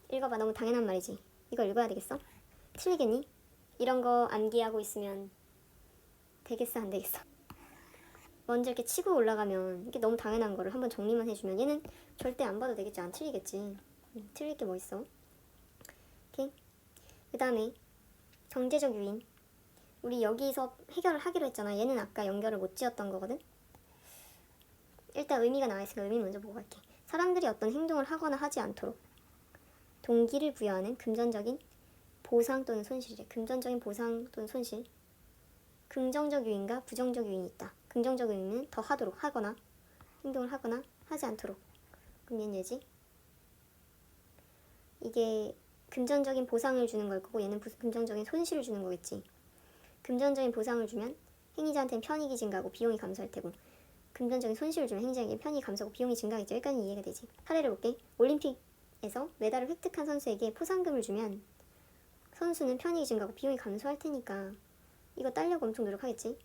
읽어봐. 너무 당연한 말이지. 이거 읽어야 되겠어? 틀리겠니? 이런 거 암기하고 있으면 되겠어, 안 되겠어? 먼저 이렇게 치고 올라가면 이게 너무 당연한 거를 한번 정리만 해주면 얘는 절대 안 봐도 되겠지. 안 틀리겠지. 틀릴 게 뭐 있어? 오케이. 그 다음에 경제적 유인. 우리 여기서 해결을 하기로 했잖아. 얘는 아까 연결을 못 지었던 거거든. 일단 의미가 나와 있으니까 의미 먼저 보고 갈게. 사람들이 어떤 행동을 하거나 하지 않도록 동기를 부여하는 금전적인 보상 또는 손실이래. 금전적인 보상 또는 손실. 긍정적 요인과 부정적 요인이 있다. 긍정적 요인은 더 하도록, 하거나 행동을 하거나 하지 않도록. 그럼 얘는 얘지? 이게 금전적인 보상을 주는 걸 거고 얘는 금전적인 손실을 주는 거겠지. 금전적인 보상을 주면 행위자한테는 편익이 증가하고 비용이 감소할 테고, 금전적인 손실을 주면 행위자에게 편익이 감소하고 비용이 증가하겠죠. 여기까지는 이해가 되지. 사례를 볼게. 올림픽에서 메달을 획득한 선수에게 포상금을 주면 선수는 편익이 증가하고 비용이 감소할 테니까 이거 따려고 엄청 노력하겠지.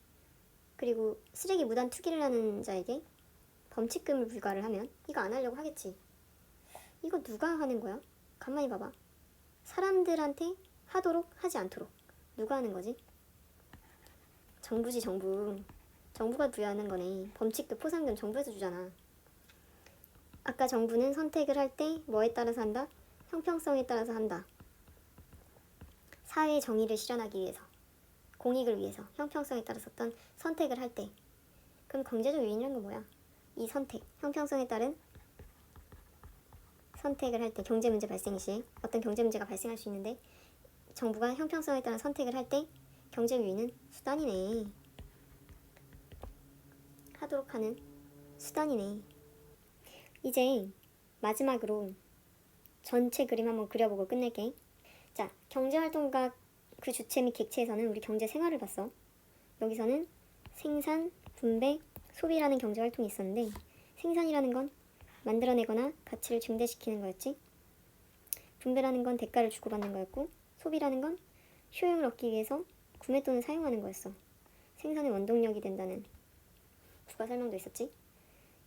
그리고 쓰레기 무단 투기를 하는 자에게 범칙금을 부과를 하면 이거 안 하려고 하겠지. 이거 누가 하는 거야? 가만히 봐봐. 사람들한테 하도록 하지 않도록 누가 하는 거지? 정부지, 정부. 정부가 부여하는 거네. 범칙금, 포상금 정부에서 주잖아. 아까 정부는 선택을 할 때 뭐에 따라서 한다? 형평성에 따라서 한다. 사회의 정의를 실현하기 위해서, 공익을 위해서 형평성에 따라서 어떤 선택을 할 때, 그럼 경제적 요인이란 건 뭐야? 이 선택, 형평성에 따른 선택을 할 때, 경제 문제 발생 시 어떤 경제 문제가 발생할 수 있는데 정부가 형평성에 따른 선택을 할 때 경제 요인은 수단이네. 하도록 하는 수단이네. 이제 마지막으로 전체 그림 한번 그려보고 끝낼게. 자, 경제활동가 그 주체 및 객체에서는 우리 경제 생활을 봤어. 여기서는 생산, 분배, 소비라는 경제활동이 있었는데, 생산이라는 건 만들어내거나 가치를 증대시키는 거였지. 분배라는 건 대가를 주고받는 거였고, 소비라는 건 효용을 얻기 위해서 구매 또는 사용하는 거였어. 생산의 원동력이 된다는 부가 설명도 있었지.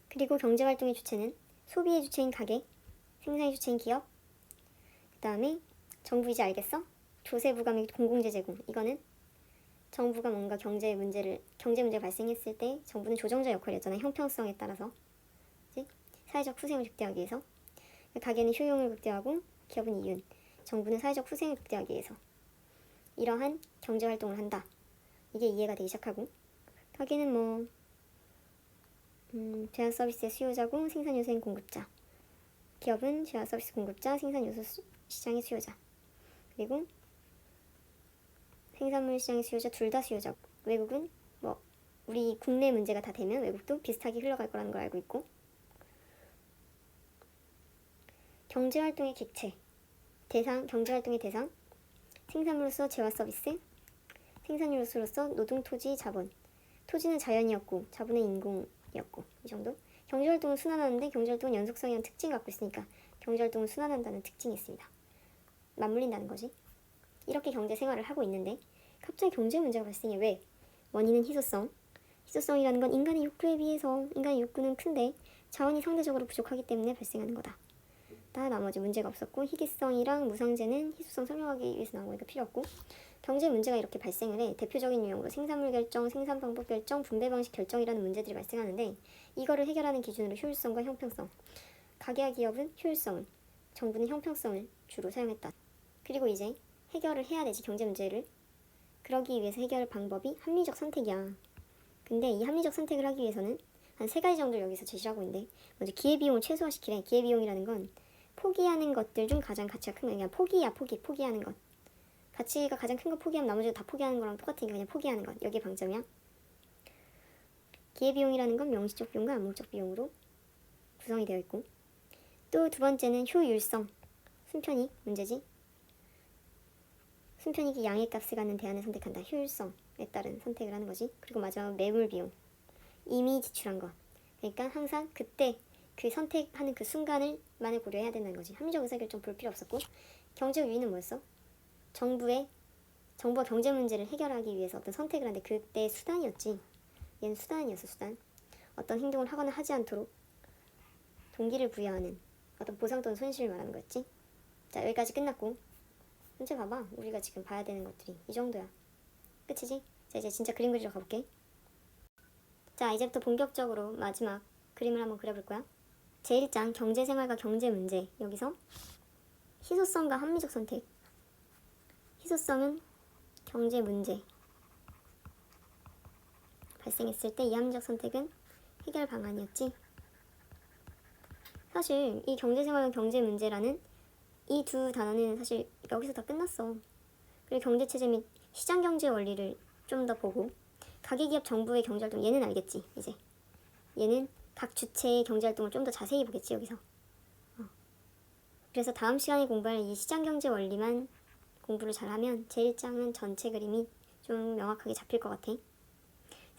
그리고 경제활동의 주체는 소비의 주체인 가게, 생산의 주체인 기업, 그 다음에 정부. 이제 알겠어? 조세부과 및 공공재 제공. 이거는 정부가 뭔가 경제 문제가 발생했을 때 정부는 조정자 역할이었잖아. 형평성에 따라서. 그치? 사회적 후생을 극대화하기 위해서. 가게는 효용을 극대화하고 기업은 이윤. 정부는 사회적 후생을 극대화하기 위해서 이러한 경제활동을 한다. 이게 이해가 되기 시작하고, 가게는 뭐 제한 서비스의 수요자고 생산 요소인 공급자. 기업은 제한 서비스 공급자, 생산 요소 시장의 수요자. 그리고 생산물 시장의 수요자 둘 다 수요자고, 외국은 뭐 우리 국내 문제가 다 되면 외국도 비슷하게 흘러갈 거라는 걸 알고 있고, 경제활동의 객체, 대상, 경제활동의 대상, 생산물로서 재화 서비스, 생산요소로서 노동, 토지, 자본. 토지는 자연이었고 자본은 인공이었고, 이 정도. 경제활동은 순환하는데 경제활동은 연속성이라는 특징을 갖고 있으니까 경제활동은 순환한다는 특징이 있습니다. 맞물린다는 거지. 이렇게 경제생활을 하고 있는데 갑자기 경제 문제가 발생해. 왜? 원인은 희소성. 희소성이라는 건 인간의 욕구에 비해서 인간의 욕구는 큰데 자원이 상대적으로 부족하기 때문에 발생하는 거다. 나머지 문제가 없었고, 희귀성이랑 무상재는 희소성 설명하기 위해서 나온 거니까 필요 없고, 경제 문제가 이렇게 발생을 해. 대표적인 유형으로 생산물 결정, 생산 방법 결정, 분배 방식 결정이라는 문제들이 발생하는데, 이거를 해결하는 기준으로 효율성과 형평성. 가게와 기업은 효율성을, 정부는 형평성을 주로 사용했다. 그리고 이제 해결을 해야 되지, 경제 문제를. 그러기 위해서 해결 방법이 합리적 선택이야. 근데 이 합리적 선택을 하기 위해서는 한 3가지 정도를 여기서 제시를 하고 있는데, 먼저 기회비용을 최소화시키래. 기회비용이라는 건 포기하는 것들 중 가장 가치가 큰 거. 그냥 포기하는 것. 가치가 가장 큰 거 포기하면 나머지도 다 포기하는 거랑 똑같으니까 그냥 포기하는 것. 여기에 방점이야. 기회비용이라는 건 명시적 비용과 암묵적 비용으로 구성이 되어 있고, 또 두 번째는 효율성, 순편익 문제지. 순편익이 양의 값을 갖는 대안을 선택한다. 효율성에 따른 선택을 하는 거지. 그리고 마지막 매물비용, 이미 지출한 것. 그러니까 항상 그때 그 선택하는 그 순간을만을 고려해야 된다는 거지. 합리적 의사결정 볼 필요 없었고, 경제적 유의는 뭐였어? 정부가 경제 문제를 해결하기 위해서 어떤 선택을 하는데 그때 수단이었지. 얘는 수단이었어, 수단. 어떤 행동을 하거나 하지 않도록 동기를 부여하는 어떤 보상 또는 손실을 말하는 거였지. 자, 여기까지 끝났고, 문제 봐봐. 우리가 지금 봐야 되는 것들이 이 정도야. 끝이지? 자, 이제 진짜 그림 그리러 가볼게. 자, 이제부터 본격적으로 마지막 그림을 한번 그려볼 거야. 제1장 경제생활과 경제문제. 여기서 희소성과 합리적 선택. 희소성은 경제문제 발생했을 때 이 합리적 선택은 해결 방안이었지. 사실 이 경제생활과 경제문제라는 이 두 단어는 사실 여기서 다 끝났어. 그리고 경제체제 및 시장경제 원리를 좀 더 보고, 가계기업 정부의 경제활동, 얘는 알겠지. 이제 얘는 각 주체의 경제활동을 좀 더 자세히 보겠지. 여기서 그래서 다음 시간에 공부할 이 시장경제 원리만 공부를 잘하면 제1장은 전체 그림이 좀 명확하게 잡힐 것 같아.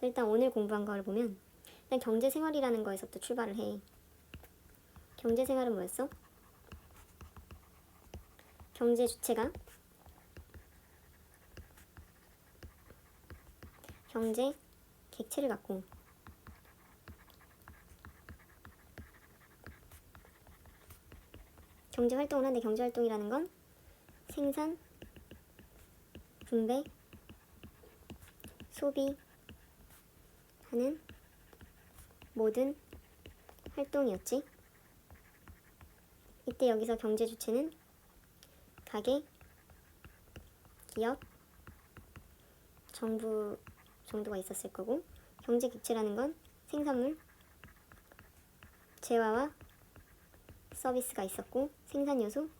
일단 오늘 공부한 걸 보면 일단 경제생활이라는 거에서부터 출발을 해. 경제생활은 뭐였어? 경제 주체가 경제 객체를 갖고 경제활동을 하는데 경제활동이라는 건 생산, 분배, 소비하는 모든 활동이었지. 이때 여기서 경제 주체는 가게, 기업, 정부 정도가 있었을 거고, 경제 객체라는 건 생산물, 재화와 서비스가 있었고, 생산 요소를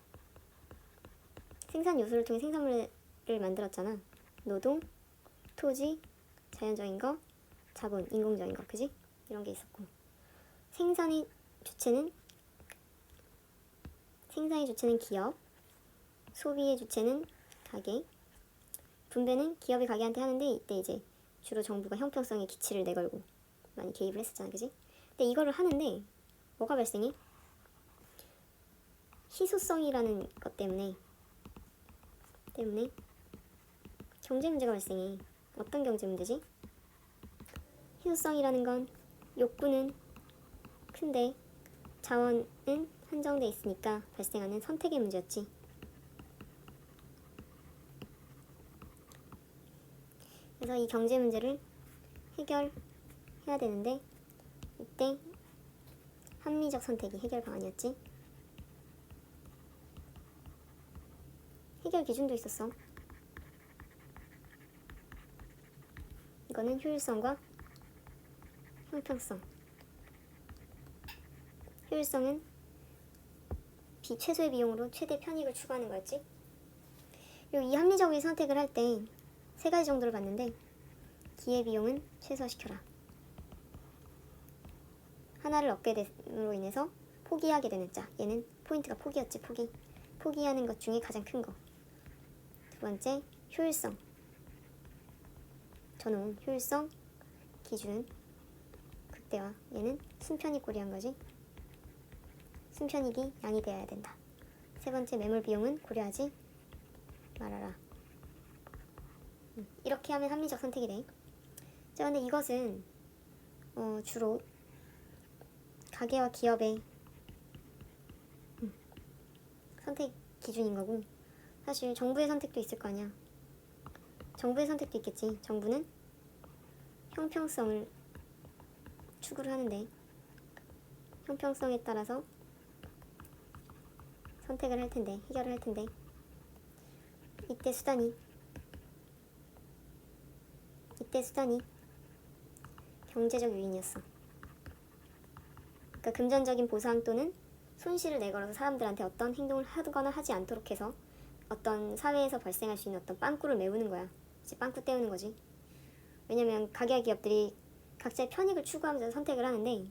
통해 생산물을 만들었잖아. 노동, 토지, 자연적인 거, 자본, 인공적인 거, 그지? 이런 게 있었고, 생산의 주체는 기업, 소비의 주체는 가게, 분배는 기업이 가게한테 하는데 이때 이제 주로 정부가 형평성의 기치를 내걸고 많이 개입을 했었잖아, 그지? 근데 이거를 하는데 뭐가 발생해? 희소성이라는 것 때문에 경제 문제가 발생해. 어떤 경제 문제지? 희소성이라는 건 욕구는 큰데 자원은 한정돼 있으니까 발생하는 선택의 문제였지. 그래서 이 경제 문제를 해결해야 되는데 이때 합리적 선택이 해결 방안이었지. 해결 기준도 있었어. 이거는 효율성과 형평성. 효율성은 최소의 비용으로 최대 편익을 추구하는 거였지. 그리고 이 합리적인 선택을 할 때 세 가지 정도를 봤는데, 기회비용은 최소화시켜라. 하나를 얻게 됨으로 인해서 포기하게 되는 자. 얘는 포인트가 포기였지, 포기. 포기하는 것 중에 가장 큰 거. 두 번째, 효율성. 저는 효율성, 기준, 극대화. 얘는 순편익 고려한 거지. 순편익이 양이 되어야 된다. 세 번째, 매몰 비용은 고려하지 말아라. 이렇게 하면 합리적 선택이 돼. 자, 근데 이것은 주로 가게와 기업의 선택 기준인 거고, 사실 정부의 선택도 있을 거 아니야. 정부의 선택도 있겠지. 정부는 형평성을 추구를 하는데 형평성에 따라서 선택을 할 텐데, 해결을 할 텐데, 이때 수단이 경제적 유인이었어. 그러니까 금전적인 보상 또는 손실을 내걸어서 사람들한테 어떤 행동을 하거나 하지 않도록 해서 어떤 사회에서 발생할 수 있는 어떤 빵꾸를 메우는 거야. 이제 빵꾸 때우는 거지. 왜냐면 가게와 기업들이 각자의 편익을 추구하면서 선택을 하는데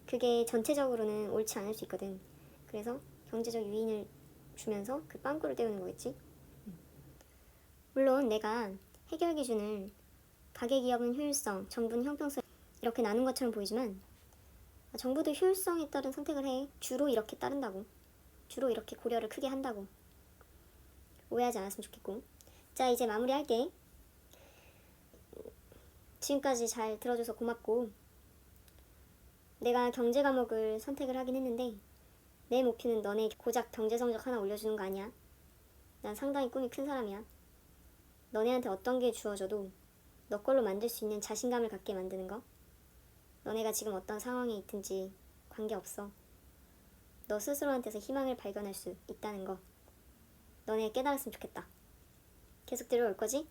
그게 전체적으로는 옳지 않을 수 있거든. 그래서 경제적 유인을 주면서 그 빵꾸를 때우는 거겠지. 물론 내가 해결 기준을 가계 기업은 효율성, 정부는 형평성 이렇게 나눈 것처럼 보이지만 정부도 효율성에 따른 선택을 해. 주로 이렇게 따른다고. 주로 이렇게 고려를 크게 한다고. 오해하지 않았으면 좋겠고. 자, 이제 마무리할게. 지금까지 잘 들어줘서 고맙고, 내가 경제 과목을 선택을 하긴 했는데 내 목표는 너네 고작 경제 성적 하나 올려주는 거 아니야. 난 상당히 꿈이 큰 사람이야. 너네한테 어떤 게 주어져도 너 걸로 만들 수 있는 자신감을 갖게 만드는 거. 너네가 지금 어떤 상황에 있든지 관계없어. 너 스스로한테서 희망을 발견할 수 있다는 거. 너네 깨달았으면 좋겠다. 계속 들어올 거지?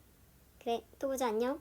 그래, 또 보자. 안녕.